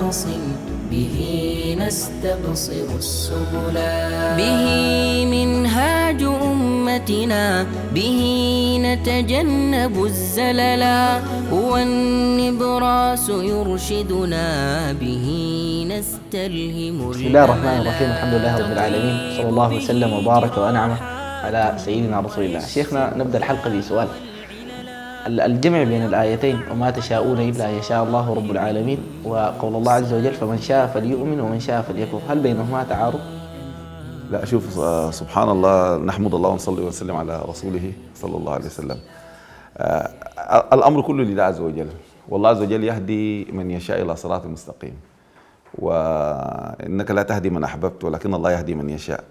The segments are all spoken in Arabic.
أقصم به نستبصر السبلا، به منهاج أمتنا، به نتجنب الزللا، هو النبراس يرشدنا، به نستلهم. بسم الله الرحمن الرحيم، الحمد لله رب العالمين، صلى الله وسلم وبارك وأنعم على سيدنا رسول الله. شيخنا، نبدأ الحلقة بسؤال: الجمع بين الآيتين وما تشاءون إلا يشاء الله رب العالمين، وقول الله عز وجل فمن شاء فليؤمن ومن شاء فليكفر، هل بينهما تعارض؟ لا، شوف، سبحان الله، نحمد الله ونصلي ونسلم على رسوله صلى الله عليه وسلم. الأمر كله لله عز وجل، والله عز وجل يهدي من يشاء إلى صراط مستقيم، وإنك لا تهدي من أحببت ولكن الله يهدي من يشاء.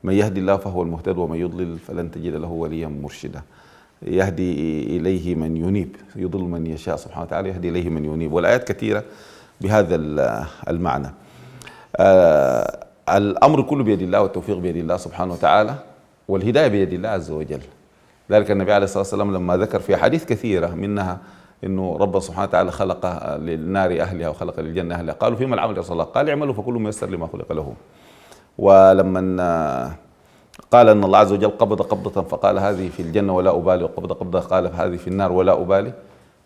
من يهدي الله فهو المهتد ومن يضلل فلن تجد له وليا مرشدا. يهدي إليه من ينيب، يضل من يشاء سبحانه وتعالى، يهدي إليه من ينيب، والآيات كثيرة بهذا المعنى. الأمر كله بيد الله، والتوفيق بيد الله سبحانه وتعالى، والهداية بيد الله عز وجل. ذلك النبي عليه الصلاة والسلام لما ذكر في أحاديث كثيرة منها إنه رب سبحانه وتعالى خلق للنار أهلها وخلق للجنة أهلها، قالوا فيما العمل يا رسول الله؟ قال اعملوا فكل ميسر لما خلق له. ولما قال أن الله عز وجل قبض قبضة فقال هذه في الجنة ولا أبالي، وقبض قبضة قال هذه في النار ولا أبالي،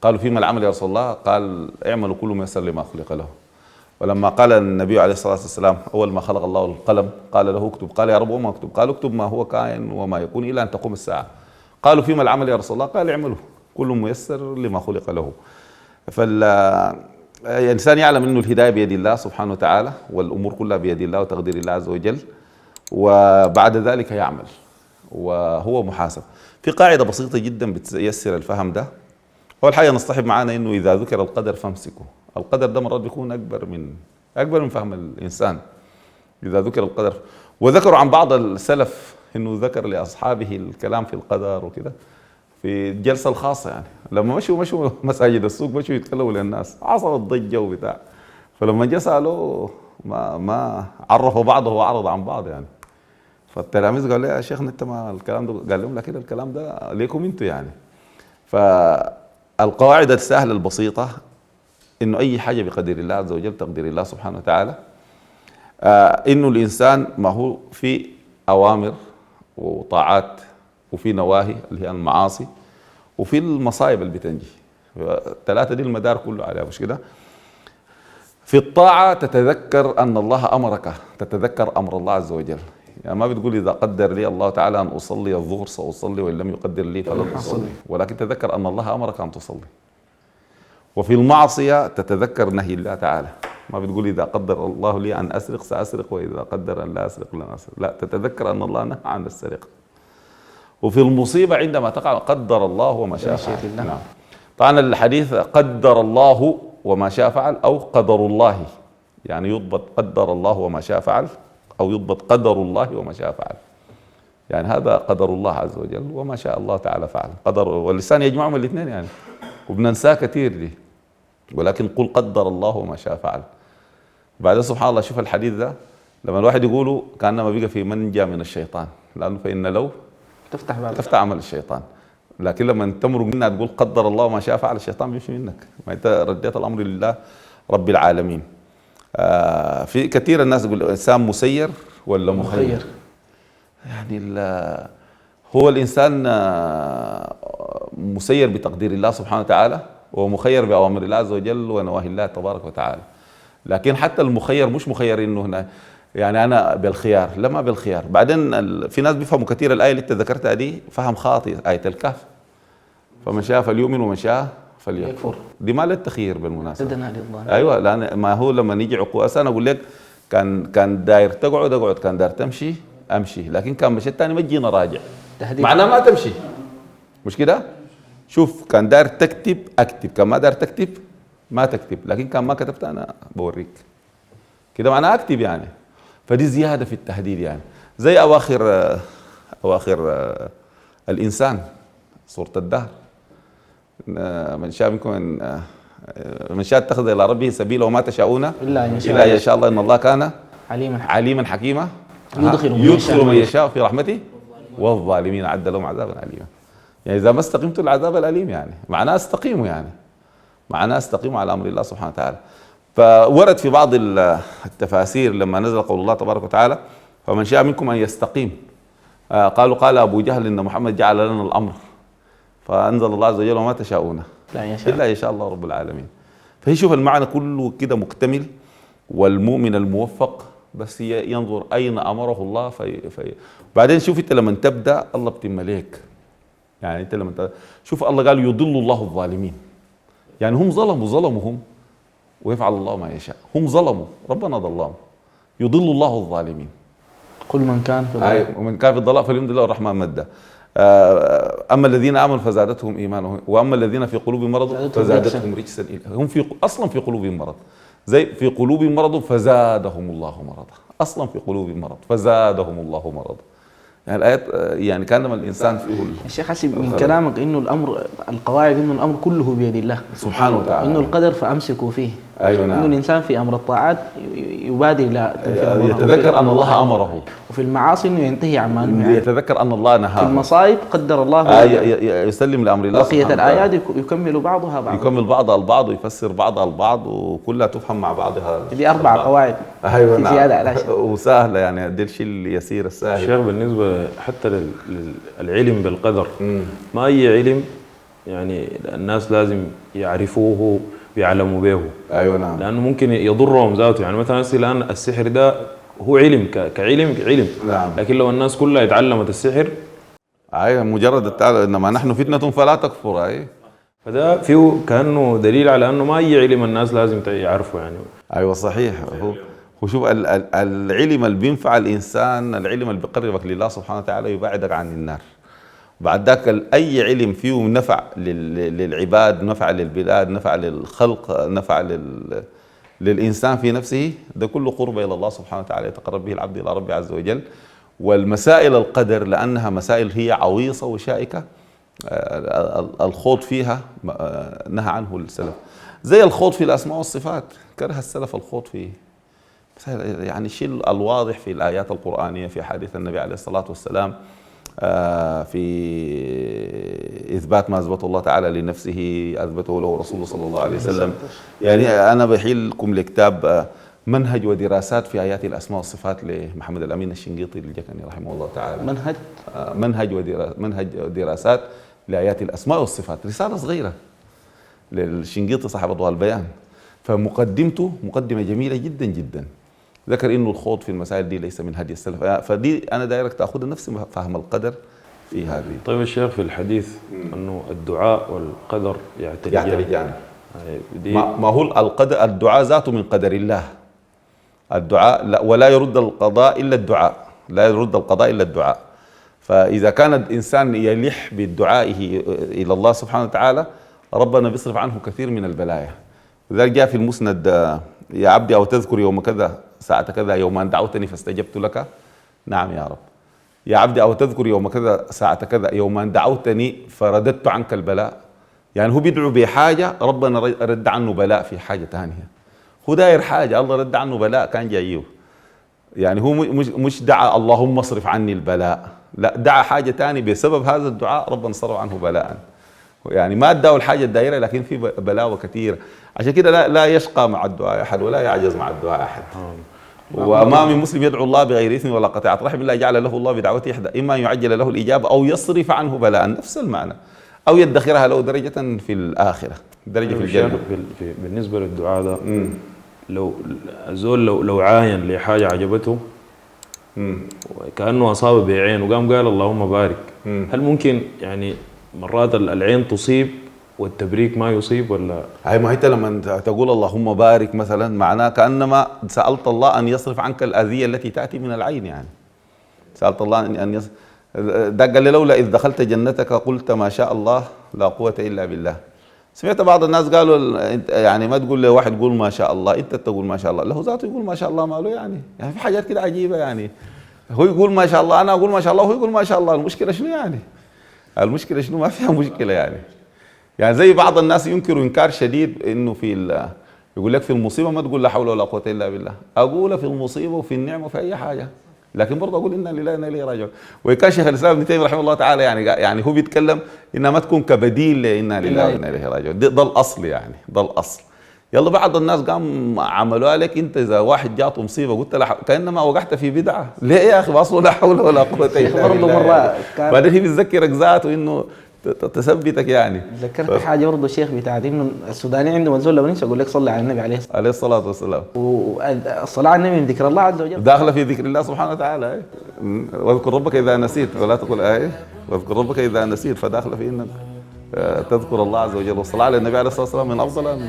قالوا فيما العمل يا رسول الله؟ قال اعملوا كل ميسر لما خلق له. ولما قال النبي عليه الصلاة والسلام أول ما خلق الله القلم قال له اكتب، قال يا رب وما اكتب؟ قال اكتب ما هو كائن وما يكون إلى أن تقوم الساعة. قالوا فيما العمل يا رسول الله؟ قال اعملوا كل ميسر لما خلق له. فالإنسان يعلم أنه الهداية بيد الله سبحانه وتعالى، والأمور كلها بيد الله وتقدير الله عز وجل، وبعد ذلك يعمل وهو محاسب. في قاعدة بسيطة جدا بتيسر الفهم ده. أول حاجة نصطحب معانا إنه إذا ذكر القدر فامسكوا. القدر ده مرات بيكون أكبر من فهم الإنسان. إذا ذكر القدر، وذكروا عن بعض السلف إنه ذكر لأصحابه الكلام في القدر وكده في الجلسة الخاصة، يعني لما مشوا مساجد السوق مشوا يتكلموا للناس، حصلت ضجة وبتاع، فلما جاء سألوا ما عرفوا بعضه وعرض عن بعض يعني. فالتلاميذ قالوا يا شيخنا انت ما الكلام ده، قال لهم لا كده الكلام ده ليكم انتوا يعني. فالقواعد السهله البسيطه انه اي حاجه بقدر الله عز وجل، تقدير الله سبحانه وتعالى. انه الانسان ما هو في اوامر وطاعات، وفي نواهي اللي هي المعاصي، وفي المصايب اللي بتنجي. الثلاثه دي المدار كله عليها، مش كده؟ في الطاعه تتذكر ان الله امرك، تتذكر امر الله عز وجل، يعني ما بتقول إذا قدر لي الله تعالى أن أصلي الظهر سأصلي وإن لم يقدر لي فلن أصلي، ولكن تذكر أن الله أمرك أن تصلي. وفي المعصية تتذكر نهي الله تعالى، ما بتقول إذا قدر الله لي أن أسرق سأسرق وإذا قدر أن لا أسرق لن أسرق، لا، تتذكر أن الله نهى عن السرقة. وفي المصيبة عندما تقع قدر الله وما شاء فعل. نعم. طبعا الحديث قدر الله وما شاء فعل أو قدر الله، يعني يضبط قدر الله وما شاء فعل أو يضبط قدر الله وما شاء فعل، يعني هذا قدر الله عز وجل وما شاء الله تعالى فعل. قدر واللسان يجمعهم الاثنين يعني، وبننساه كثير دي، ولكن قل قدر الله وما شاء فعل. بعد سبحان الله، شوف الحديث ده لما الواحد يقوله كأنما بقى في منجى من الشيطان، لأنه فإن لو تفتح عمل الشيطان، لكن لما تمرق منها تقول قدر الله وما شاء فعل الشيطان بيمشي منك، ما أنت رديت الأمر لله رب العالمين. في كثير الناس يقول الإنسان مسير ولا مخير؟ يعني هو الإنسان مسير بتقدير الله سبحانه وتعالى، ومخير بأوامر الله عز وجل ونواهي الله تبارك وتعالى. لكن حتى المخير مش مخير إنه هنا يعني أنا بالخيار، لا، ما بالخيار. بعدين في ناس بيفهموا كثير الآية اللي أنت ذكرتها دي فهم خاطئ، آية الكهف، فمن شاء فليؤمن ومن شاء فليكفر، دي ما للتخيير بالمناسبة. ايوه، لان ما هو لما نيجي عقوق انا اقول لك كان داير تقعد اقعد، كان داير تمشي امشي، لكن كان مشيت ثاني ما تجينا راجع، معناه ما تمشي، مش كده؟ شوف، كان داير تكتب اكتب، كان ما داير تكتب ما تكتب، لكن كان ما كتبت انا بوريك كده، معناه اكتب يعني. فدي زياده في التهديد يعني، زي اواخر الانسان، سوره الدهر، من شاء منكم من شاء اتخذ الى ربه سبيلا وما تشاءون الا ان يشاء الله ان الله كان عليما حكيما، يدخل من يشاء في رحمته والظالمين اعد لهم عذابا اليما. يعني اذا ما استقمتوا العذاب الاليم، يعني معناه استقيموا، يعني معناه استقيموا على امر الله سبحانه وتعالى. فورد في بعض التفاسير لما نزل قول الله تبارك وتعالى فمن شاء منكم أن يستقيم، قال أبو جهل إن محمد جعل لنا الأمر، فأنزل الله عز وجل وما تشاءون إلا يشاء الله رب العالمين. فهي شوف المعنى كله كده مكتمل، والمؤمن الموفق بس ينظر أين أمره الله بعدين شوف أنت لما تبدأ الله بتم ليك. يعني أنت لما شوف الله قال يضل الله الظالمين، يعني هم ظلموا هم ويفعل الله ما يشاء. هم ظلموا ربنا ضلهم، يضل الله الظالمين. كل من كان في الضلال ومن كان في الضلال فليمدد له الرحمن مدا. اما الذين امنوا فزادتهم ايمانهم واما الذين في قلوبهم مرض فزادتهم رجسا. هم اصلا في قلوبهم مرض، زي في قلوبهم مرض فزادهم الله مرضا، اصلا في قلوبهم مرض فزادهم الله مرضا. يعني الايات يعني كانما الانسان فيه الشيخ حسب من كلامك انه الامر القواعد انه الامر كله بيد الله سبحانه وتعالى، انه القدر فامسكوا فيه. ايوه نعم. انه الانسان في امر الطاعات يبادر الى يتذكر ان الله امره، وفي المعاصي انه ينتهي عما نهى، يتذكر ان الله نهاه. في المصائب قدر الله يسلم لامر الله. بقية الايات يكمل بعضها بعضا، يكمل بعضها البعض ويفسر بعضها البعض وكلها تفهم مع بعضها. دي 4 قواعد. ايوه نعم. زياده على شيء وسهله، يعني دي الشيء اليسير السهل. الشيخ بالنسبه حتى للعلم بالقدر، ما اي علم يعني الناس لازم يعرفوه ويعلموا به. ايوه نعم. لانه ممكن يضرهم ذاته. يعني مثلا الان السحر ده هو علم كعلم نعم. لكن لو الناس كلها اتعلمت السحر، ايوه مجرد التعلم، انما نحن فتنه فلا تكفر. اي فده فيه كانه دليل على انه ما اي علم الناس لازم يعرفوا يعني. ايوه صحيح. هو شوف العلم اللي بينفع الانسان، العلم اللي بيقربك لله سبحانه وتعالى يبعدك عن النار. بعد ذاك اي علم فيه نفع للعباد، نفع للبلاد، نفع للخلق، نفع للانسان في نفسه، ده كله قرب الى الله سبحانه وتعالى يتقرب به العبد الى ربه عز وجل. والمسائل القدر لانها مسائل هي عويصه وشائكه، الخوض فيها نهى عنه السلف، زي الخوض في الاسماء والصفات كره السلف الخوض فيه. يعني الشيء الواضح في الايات القرانيه، في حديث النبي عليه الصلاه والسلام، في إثبات ما أثبته الله تعالى لنفسه أثبته له رسوله صلى الله عليه وسلم. يعني أنا بحيل لكم لكتاب منهج ودراسات في آيات الأسماء والصفات لمحمد الأمين الشنقيطي الجكني رحمه الله تعالى. منهج ودراسات لآيات الأسماء والصفات، رسالة صغيرة للشنقيطي صاحب أضواء البيان. فمقدمته مقدمة جميلة جدا جدا، ذكر انه الخوض في المسائل دي ليس من هدي السلف، فدي انا دايرك تاخذ نفس فهم القدر في هذه. طيب الشيخ في الحديث انه الدعاء والقدر يعترجان. ما هو القدر، الدعاء ذاته من قدر الله. الدعاء لا، ولا يرد القضاء الا الدعاء، لا يرد القضاء الا الدعاء. فاذا كان الانسان يلح بدعائه الى الله سبحانه وتعالى، ربنا بيصرف عنه كثير من البلايا. لذلك جاء في المسند يا عبدي او تذكر يوم كذا ساعة كذا يوم أن دعوتني فاستجبت لك. نعم يا رب. يا عبدي أو تذكر يوم كذا ساعة كذا يوم أن دعوتني فرددت عنك البلاء. يعني هو بيدعو بحاجة ربنا رد عنه بلاء في حاجة ثانية. هو داير حاجة الله رد عنه بلاء كان جايه. يعني هو مش دعا اللهم اصرف عني البلاء، لا، دعا حاجة ثانية بسبب هذا الدعاء ربنا صرف عنه بلاء. يعني ما اداه الحاجة الدائرة لكن في بلاوة كثيرة. عشان كده لا يشقى مع الدعاء أحد ولا يعجز مع الدعاء أحد. وما من مسلم يدعو الله بغير إثم ولا قطيعة رحم إلا جعل له الله بدعوته إحدى إما يعجل له الإجابة أو يصرف عنه بلاء، نفس المعنى، أو يدخرها له درجة في الآخرة، درجة في الجنة. بالنسبة للدعاء ده، لو الزول لو عاين لحاجة عجبته كأنه أصاب بعين وقام قال اللهم بارك، هل ممكن يعني مرات العين تصيب والتبريك ما يصيب ولا؟ هاي ما انت لما تقول اللهم بارك مثلا معناه كانما سالت الله ان يصرف عنك الاذيه التي تاتي من العين. يعني سالت الله ان يصرف. ده قال لي لولا اذ دخلت جنتك قلت ما شاء الله لا قوه الا بالله. سمعت بعض الناس قالوا يعني ما تقول لواحد قول ما شاء الله، انت تقول ما شاء الله، له ذاته يقول ما شاء الله ماله. يعني في حاجات كده عجيبه. يعني هو يقول ما شاء الله، انا اقول ما شاء الله، وهو يقول ما شاء الله. المشكله شنو يعني؟ المشكله شنو؟ ما فيها مشكله. يعني زي بعض الناس ينكروا انكار شديد انه يقول لك في المصيبه ما تقول لا حول ولا قوه الا بالله. اقول في المصيبه وفي النعمه وفي اي حاجه، لكن برضه اقول انا لله وانا اليه راجعون. وكان شيخ الاسلام ابن تيميه رحمه الله تعالى يعني هو بيتكلم انها ما تكون كبديل لانا لله وانا اليه راجعون. ده الاصل، يعني ده الاصل. يلا بعض الناس قام عملوها لك انت، اذا واحد جاته مصيبه قلت له كانما وقعت في بدعه. ليه يا اخي؟ اصله لا حول ولا قوه الا برضه بالله. مرة بعدين هي بتذكرك ذاته انه تثبتك يعني. ذكرت حاجه برضه شيخ بتاعت انه السوداني عنده منزول لو ننسى يقول لك صلي على النبي عليه الصلاه والسلام. والصلاه على النبي من ذكر الله عز وجل، داخله في ذكر الله سبحانه وتعالى. واذكر ربك اذا نسيت، ولا تقول واذكر ربك اذا نسيت، فداخله في انك تذكر الله عز وجل. والصلاه على النبي عليه الصلاه والسلام من افضل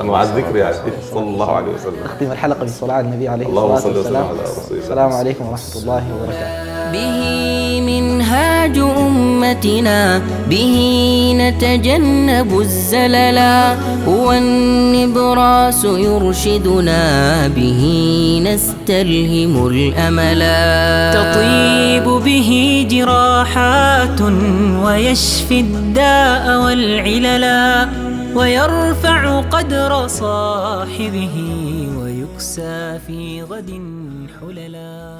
انواع الذكر يعني، صلى الله عليه وسلم. نختم الحلقه بالصلاه على النبي عليه اللهم الصلاه صل وسلم والسلام. على رسول الله. السلام عليكم ورحمه الله وبركاته. به منهاج أمتنا، به نتجنب الزللا، هو النبراس يرشدنا، به نستلهم الأملا. تطيب به جراحات ويشفي الداء والعللا، ويرفع قدر صاحبه ويكسى في غد حللا.